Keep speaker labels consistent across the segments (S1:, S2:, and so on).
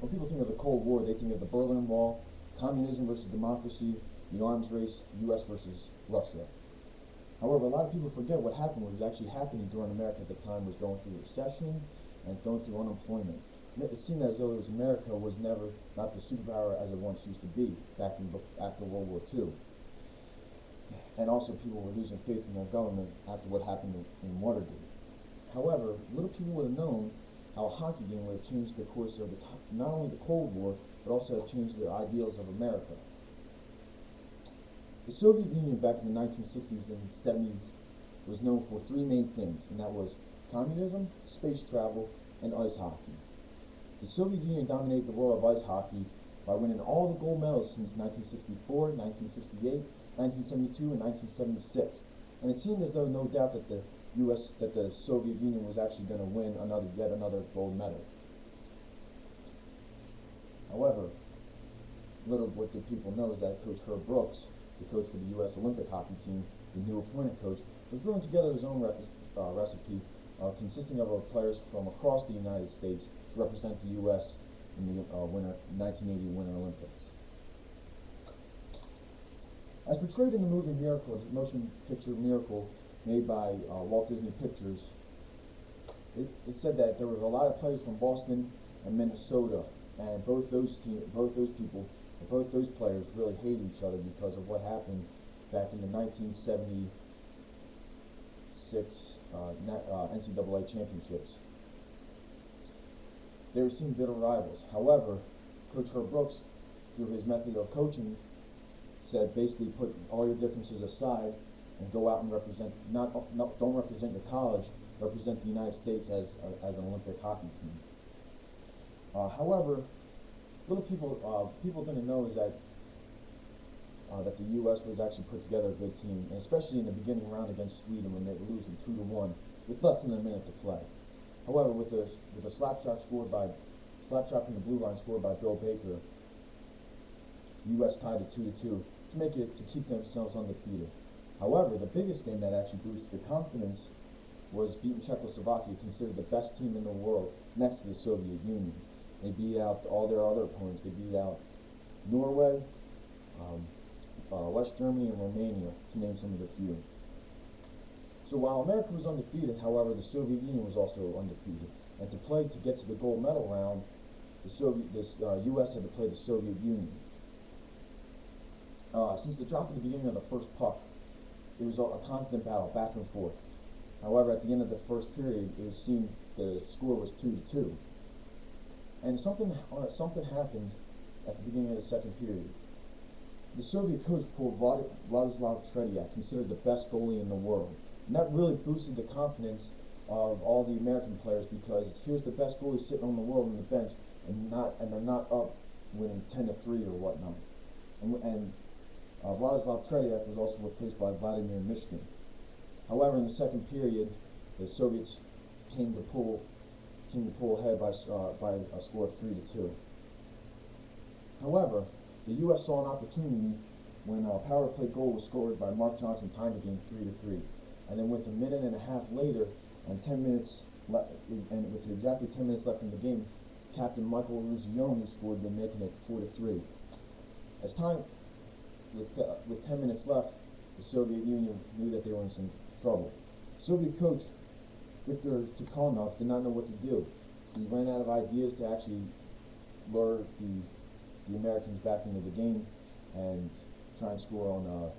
S1: When people think of the Cold War, they think of the Berlin Wall, communism versus democracy, the arms race, U.S. versus Russia. However, a lot of people forget what happened, what was actually happening during America at the time was going through recession and going through unemployment. It seemed as though America was never not the superpower as it once used to be back in after World War II. And also people were losing faith in their government after what happened in Watergate. However, little people would have known how a hockey game would have changed the course of not only the Cold War, but also have changed the ideals of America. The Soviet Union back in the 1960s and 70s was known for three main things, and that was communism, space travel, and ice hockey. The Soviet Union dominated the world of ice hockey by winning all the gold medals since 1964, 1968, 1972, and 1976. And it seemed as though no doubt that the Soviet Union was actually going to win yet another gold medal. However, little what did people know is that Coach Herb Brooks, the coach for the U.S. Olympic hockey team, the new appointed coach, was throwing together his own recipe consisting of players from across the United States to represent the U.S. in the 1980 Winter Olympics. As portrayed in the movie Miracle, the motion picture Miracle made by Walt Disney Pictures, it said that there was a lot of players from Boston and Minnesota, and both those players really hated each other because of what happened back in the 1976 NCAA championships. They seemed bitter rivals. However, Coach Herb Brooks, through his method of coaching, said basically put all your differences aside and go out and don't represent your college, represent the United States as an Olympic hockey team. However, people didn't know is that the U.S. was actually put together a good team, and especially in the beginning round against Sweden when they were losing 2-1 with less than a minute to play. However, with a slap shot from the blue line scored by Bill Baker, the U.S. tied it 2-2 to keep themselves undefeated. However, the biggest game that actually boosted the confidence was beating Czechoslovakia, considered the best team in the world next to the Soviet Union. They beat out all their other opponents. They beat out Norway, West Germany, and Romania, to name some of the few. So while America was undefeated, however, the Soviet Union was also undefeated. And to get to the gold medal round, the U.S. had to play the Soviet Union. Since the drop at the beginning of the first puck, it was a constant battle, back and forth. However, at the end of the first period, it seemed the score was 2-2. And something happened at the beginning of the second period. The Soviet coach pulled Vladislav Tretiak, considered the best goalie in the world. And that really boosted the confidence of all the American players, because here's the best goalie sitting on the world on the bench, and they're not up winning 10-3 or whatnot. And Vladislav Tretiak was also replaced by Vladimir Mishkin. However, in the second period, the Soviets came to pull ahead by a score of 3-2. However, the U.S. saw an opportunity when a power play goal was scored by Mark Johnson, tying the game 3-3. And then with a minute and a half later, and with exactly 10 minutes left in the game, Captain Michael Eruzione scored, then making it 4-3. With 10 minutes left, the Soviet Union knew that they were in some trouble. Soviet coach Viktor Tikhonov did not know what to do. He ran out of ideas to actually lure the Americans back into the game and try and score on the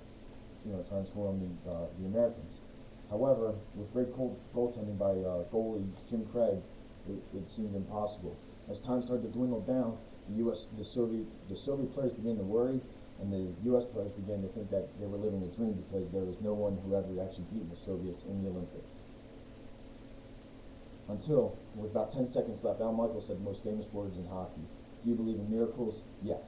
S1: Americans. However, with great goaltending by goalie Jim Craig, it seemed impossible. As time started to dwindle down, the Soviet players began to worry, and the U.S. players began to think that they were living a dream, because there was no one who ever actually beaten the Soviets in the Olympics. Until, with about 10 seconds left, Al Michaels said the most famous words in hockey: "Do you believe in miracles? Yes."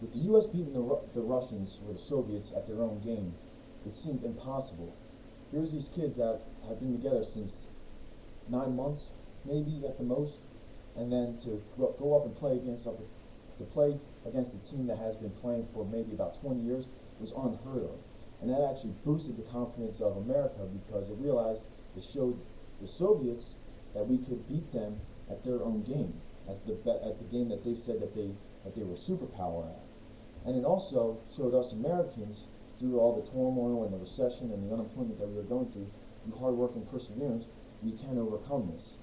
S1: With the U.S. beating the Russians or the Soviets at their own game, it seemed impossible. Here's these kids that have been together since 9 months, maybe at the most, and then to go up and play against a team that has been playing for maybe about 20 years was unheard of. And that actually boosted the confidence of America, because it realized it showed the Soviets that we could beat them at their own game, at the game that they said that they were superpower at. And it also showed us Americans, through all the turmoil and the recession and the unemployment that we were going through hard work and perseverance, we can overcome this.